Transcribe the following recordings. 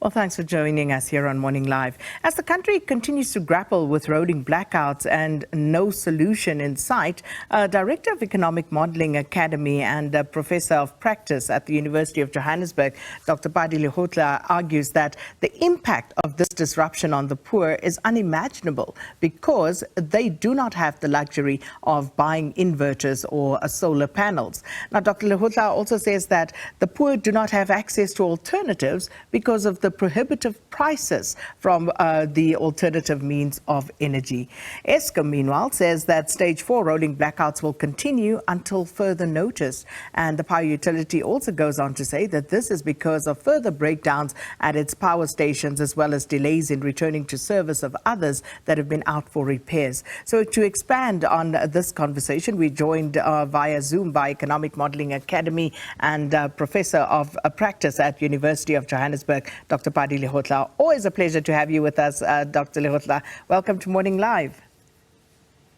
Well, thanks for joining us here on Morning Live. As the country continues to grapple with rolling blackouts and no solution in sight, Director of Economic Modelling Academy and Professor of Practice at the University of Johannesburg, Dr. Pali Lehohla, argues that the impact of this disruption on the poor is unimaginable because they do not have the luxury of buying inverters or solar panels. Now, Dr. Lehohla also says that the poor do not have access to alternatives because of the prohibitive prices from the alternative means of energy. Eskom, meanwhile, says that stage 4 rolling blackouts will continue until further notice. And the power utility also goes on to say that this is because of further breakdowns at its power stations, as well as delays in returning to service of others that have been out for repairs. So to expand on this conversation, we joined via Zoom by Economic Modelling Academy and Professor of Practice at University of Johannesburg, Dr. Pali Lehohla. Always a pleasure to have you with us, Dr. Lehohla. Welcome to Morning Live.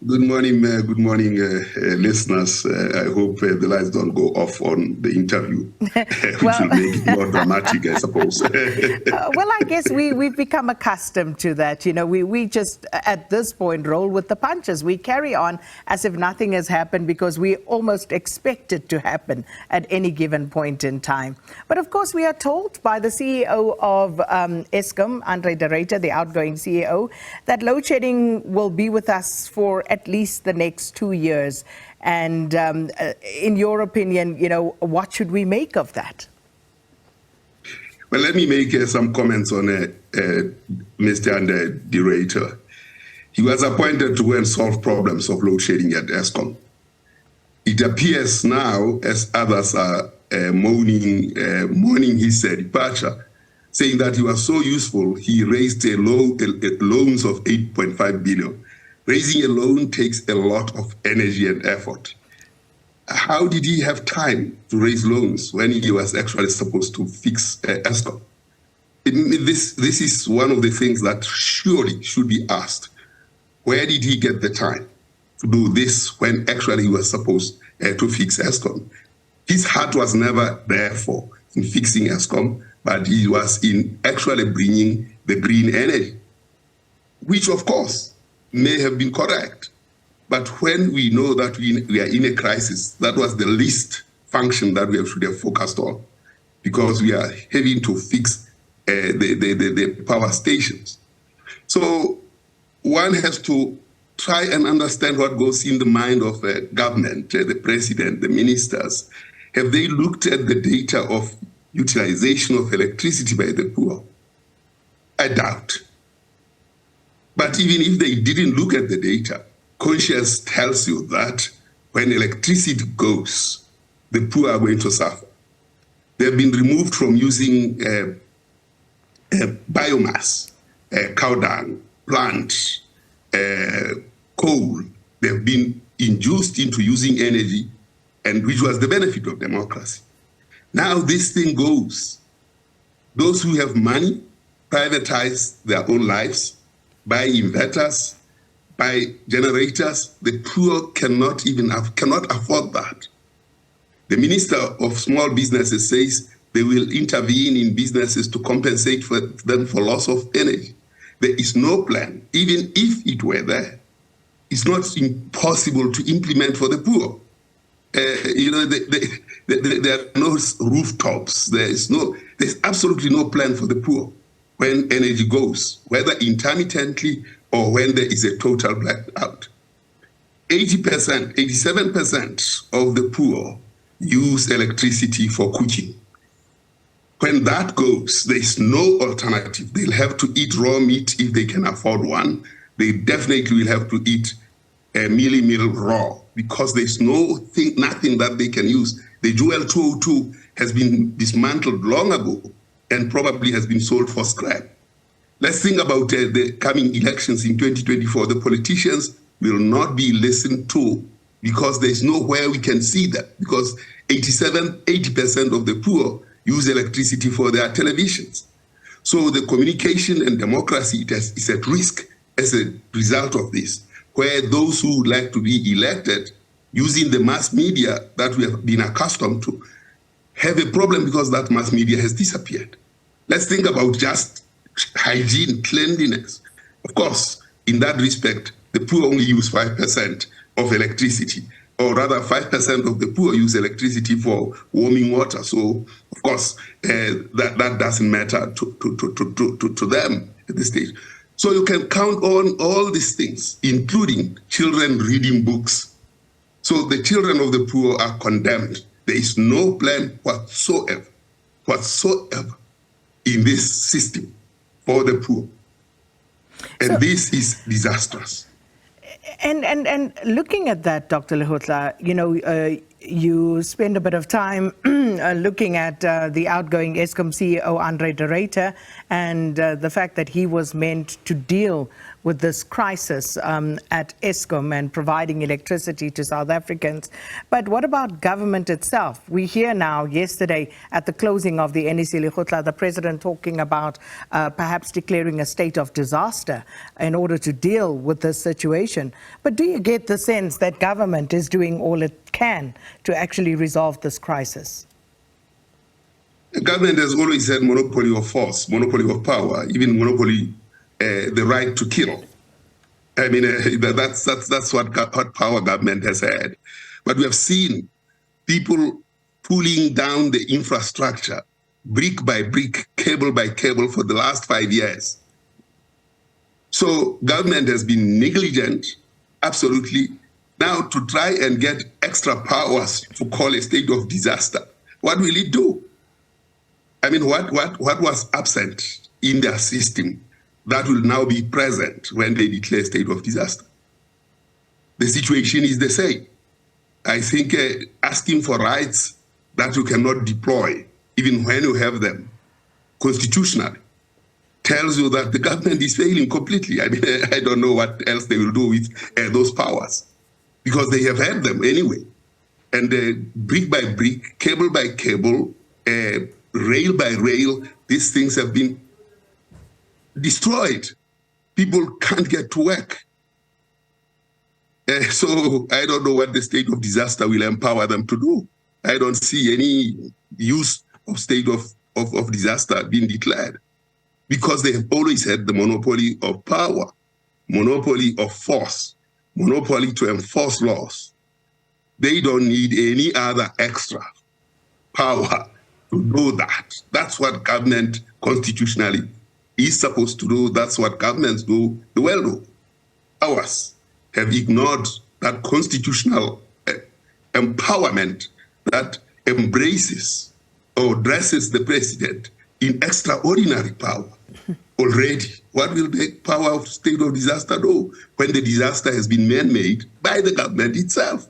Good morning, listeners. I hope the lights don't go off on the interview, which will make it more dramatic, I suppose. Well, I guess we've become accustomed to that. You know, we just, at this point, roll with the punches. We carry on as if nothing has happened because we almost expect it to happen at any given point in time. But of course, we are told by the CEO of Eskom, Andre de Ruyter, the outgoing CEO, that load shedding will be with us for at least the next 2 years. And in your opinion, you know, what should we make of that? Well, let me make some comments on Mr. Andre de Ruyter. He was appointed to go and solve problems of load shedding at Eskom. It appears now, as others are mourning his departure, saying that he was so useful, he raised loans of 8.5 billion. Raising a loan takes a lot of energy and effort. How did he have time to raise loans when he was actually supposed to fix Eskom? This is one of the things that surely should be asked. Where did he get the time to do this when actually he was supposed to fix Eskom? His heart was never there in fixing Eskom, but he was in actually bringing the green energy, which of course may have been correct. But when we know that we are in a crisis, that was the least function that we should have focused on, because we are having to fix the power stations. So one has to try and understand what goes in the mind of the government, the president, the ministers. Have they looked at the data of utilization of electricity by the poor? I doubt. But even if they didn't look at the data, conscience tells you that when electricity goes, the poor are going to suffer. They've been removed from using biomass, cow dung, plants, coal. They've been induced into using energy, and which was the benefit of democracy. Now this thing goes. Those who have money privatize their own lives, buy inverters, buy generators. The poor cannot afford that. The Minister of Small Businesses says they will intervene in businesses to compensate for them for loss of energy. There is no plan. Even if it were there, it's not impossible to implement for the poor. There are no rooftops. There's absolutely no plan for the poor when energy goes, whether intermittently or when there is a total blackout. 80%, 87% of the poor use electricity for cooking. When that goes, there is no alternative. They'll have to eat raw meat if they can afford one. They definitely will have to eat a meal raw, because there's nothing that they can use. The Jewel 202 has been dismantled long ago and probably has been sold for scrap. Let's think about the coming elections in 2024. The politicians will not be listened to because there's nowhere we can see that, because 80% of the poor use electricity for their televisions. So the communication and democracy is at risk as a result of this, where those who would like to be elected using the mass media that we have been accustomed to have a problem because that mass media has disappeared. Let's think about just hygiene, cleanliness. Of course, in that respect, the poor only use 5% of electricity, or rather 5% of the poor use electricity for warming water. So, of course, that doesn't matter to them at this stage. So you can count on all these things, including children reading books. So the children of the poor are condemned. There is no plan whatsoever in this system for the poor. And this is disastrous. And looking at that, Dr. Lehohla, you spend a bit of time looking at the outgoing Eskom CEO, Andre de Ruyter, and the fact that he was meant to deal with this crisis at Eskom and providing electricity to South Africans. But what about government itself? We hear now, yesterday, at the closing of the NEC Lehohla, the president talking about perhaps declaring a state of disaster in order to deal with this situation. But do you get the sense that government is doing all it can to actually resolve this crisis? The government has always had monopoly of force, monopoly of power, even monopoly the right to kill. I mean, that's what power government has had. But we have seen people pulling down the infrastructure, brick by brick, cable by cable for the last 5 years. So government has been negligent, absolutely. Now to try and get extra powers to call a state of disaster, what will it do? I mean, what was absent in their system that will now be present when they declare state of disaster? The situation is the same. I think asking for rights that you cannot deploy, even when you have them constitutionally, tells you that the government is failing completely. I mean, I don't know what else they will do with those powers, because they have had them anyway. And brick by brick, cable by cable, rail by rail, these things have been destroyed. People can't get to work. So I don't know what the state of disaster will empower them to do. I don't see any use of state of disaster being declared, because they have always had the monopoly of power, monopoly of force, monopoly to enforce laws. They don't need any other extra power to do that. That's what government constitutionally is supposed to do. That's what governments do the world. Ours have ignored that constitutional empowerment that embraces or dresses the president in extraordinary power already. What will the power of state of disaster do when the disaster has been man-made by the government itself?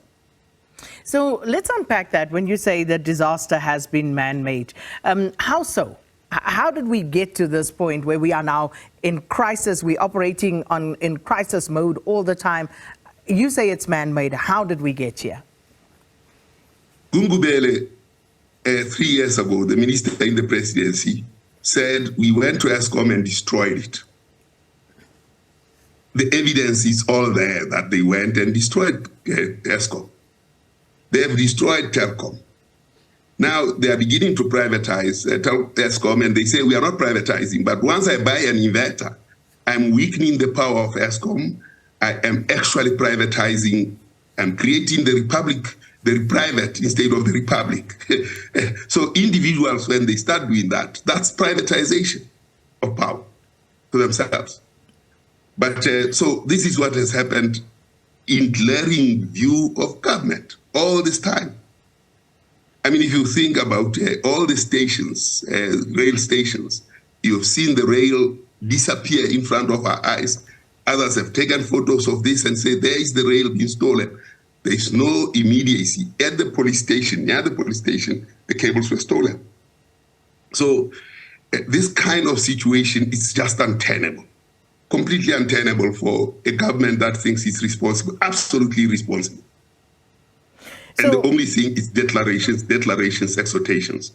So let's unpack that. When you say that disaster has been man-made, how so? How did we get to this point where we are now in crisis? We're operating in crisis mode all the time. You say it's man-made. How did we get here? Gungubele, 3 years ago, the minister in the presidency said we went to Eskom and destroyed it. The evidence is all there that they went and destroyed Eskom. They have destroyed Telkom. Now they are beginning to privatize Eskom, and they say we are not privatizing, but once I buy an inverter, I'm weakening the power of Eskom. I am actually privatizing. I'm creating the republic, the private instead of the republic. So individuals, when they start doing that, that's privatization of power to themselves. But so this is what has happened in glaring view of government all this time. I mean, if you think about all the stations, rail stations, you've seen the rail disappear in front of our eyes. Others have taken photos of this and say, there is the rail being stolen. There is no immediacy. At the police station, near the police station, the cables were stolen. So this kind of situation is just untenable, completely untenable for a government that thinks it's responsible, absolutely responsible. And the only thing is declarations, exhortations.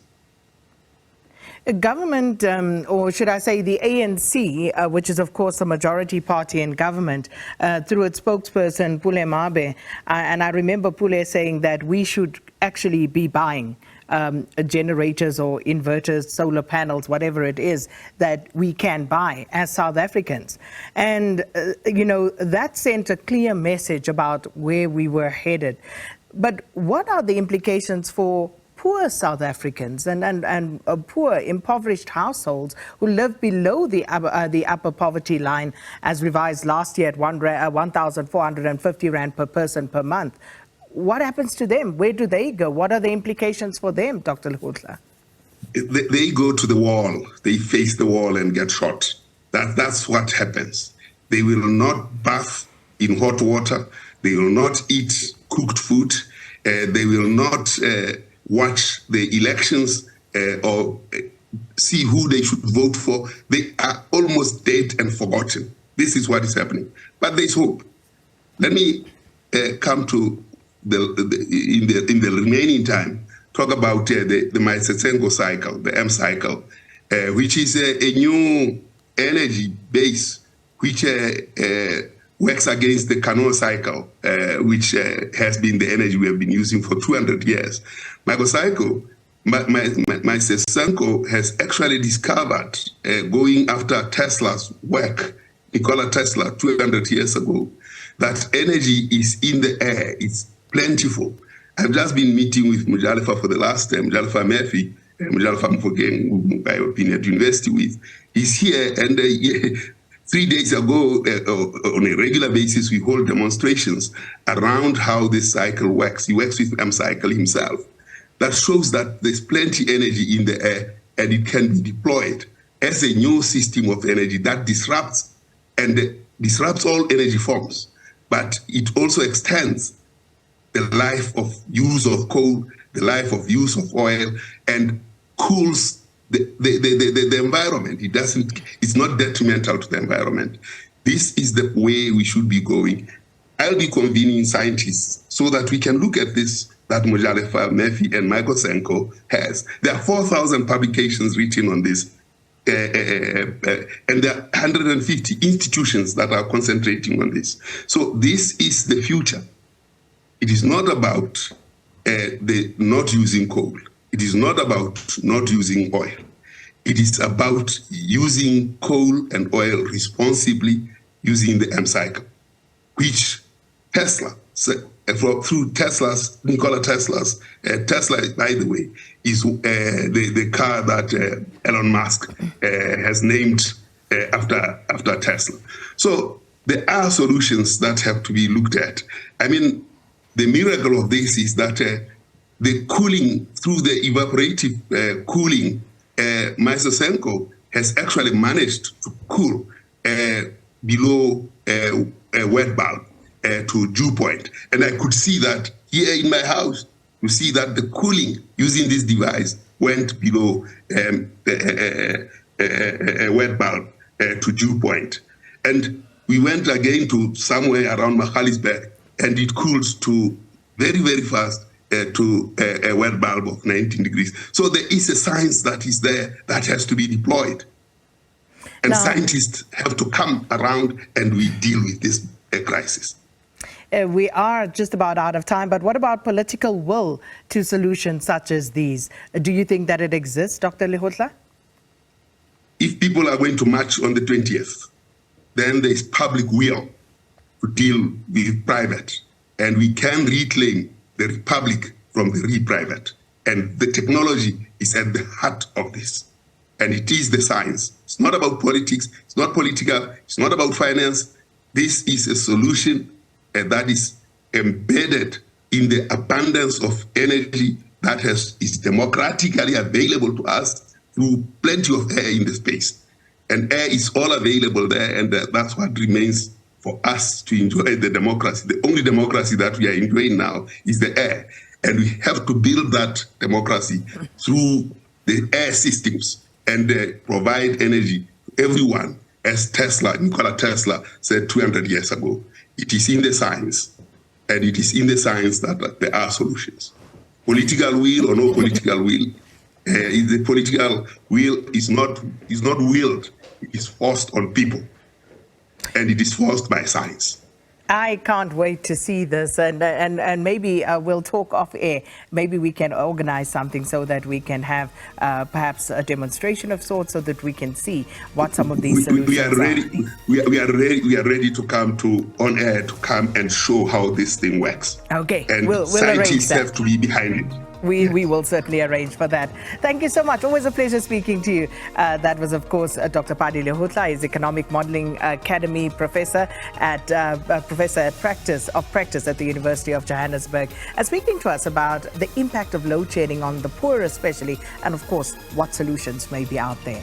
Government, or should I say the ANC, which is of course the majority party in government, through its spokesperson Pule Mabe, and I remember Pule saying that we should actually be buying generators or inverters, solar panels, whatever it is that we can buy as South Africans. And, that sent a clear message about where we were headed. But what are the implications for poor South Africans and poor, impoverished households who live below the upper poverty line, as revised last year at 1,450 Rand per person per month? What happens to them? Where do they go? What are the implications for them, Dr. Lehohla? They go to the wall. They face the wall and get shot. That's what happens. They will not bath in hot water. They will not eat cooked food. They will not watch the elections or see who they should vote for. They are almost dead and forgotten. This is what is happening. But there's hope. Let me come to in the remaining time, talk about the Masesengo cycle, the M cycle, which is a new energy base which works against the Canoe cycle, which has been the energy we have been using for 200 years. Masesengo has actually discovered, going after Tesla's work, Nikola Tesla, 200 years ago, that energy is in the air, it's plentiful. I've just been meeting with Mujalefa for the last time, Mujalefa Murphy, Mujalefa Mfogeng, who I've been at university with. He's here, and 3 days ago, on a regular basis, we hold demonstrations around how this cycle works. He works with M cycle himself. That shows that there's plenty energy in the air, and it can be deployed as a new system of energy that disrupts all energy forms. But it also extends the life of use of coal, the life of use of oil, and cools the environment. It's not detrimental to the environment. This is the way we should be going. I'll be convening scientists so that we can look at this that Mujalefa, Murphy, and Michael Senko has. There are 4,000 publications written on this, and there are 150 institutions that are concentrating on this. So this is the future. It is not about the not using coal. It is not about not using oil. It is about using coal and oil responsibly, using the M cycle, which Tesla, through Nikola Tesla's, Tesla, by the way, is the car that Elon Musk has named after Tesla. So there are solutions that have to be looked at. I mean, the miracle of this is that the cooling, through the evaporative cooling, Masesengo has actually managed to cool below a wet bulb to dew point. And I could see that here in my house. You see that the cooling using this device went below a wet bulb to dew point. And we went again to somewhere around Johannesburg, and it cools to very, very fast to a wet bulb of 19 degrees. So there is a science that is there that has to be deployed. And scientists have to come around and we deal with this crisis. We are just about out of time, but what about political will to solutions such as these? Do you think that it exists, Dr. Lehohla? If people are going to march on the 20th, then there is public will to deal with private, and we can reclaim the republic from the re-private. And the technology is at the heart of this. And it is the science. It's not about politics. It's not political. It's not about finance. This is a solution that is embedded in the abundance of energy that is democratically available to us through plenty of air in the space. And air is all available there, and that's what remains for us to enjoy the democracy. The only democracy that we are enjoying now is the air. And we have to build that democracy through the air systems and provide energy to everyone, as Nikola Tesla said 200 years ago. It is in the science, and it is in the science that there are solutions. Political will or no political will, the political will is not willed, it is forced on people, and it is forced by science. I can't wait to see this, and maybe we'll talk off air. Maybe we can organize something so that we can have perhaps a demonstration of sorts, so that we can see what some of these solutions we are ready. We are ready to come to on air to come and show how this thing works. Okay, and we'll scientists arrange have to be behind it. We will certainly arrange for that. Thank you so much. Always a pleasure speaking to you. That was, of course, Dr. Pali Lehohla. He's Economic Modelling Academy professor at practice at the University of Johannesburg, speaking to us about the impact of load shedding on the poor, especially, and of course, what solutions may be out there.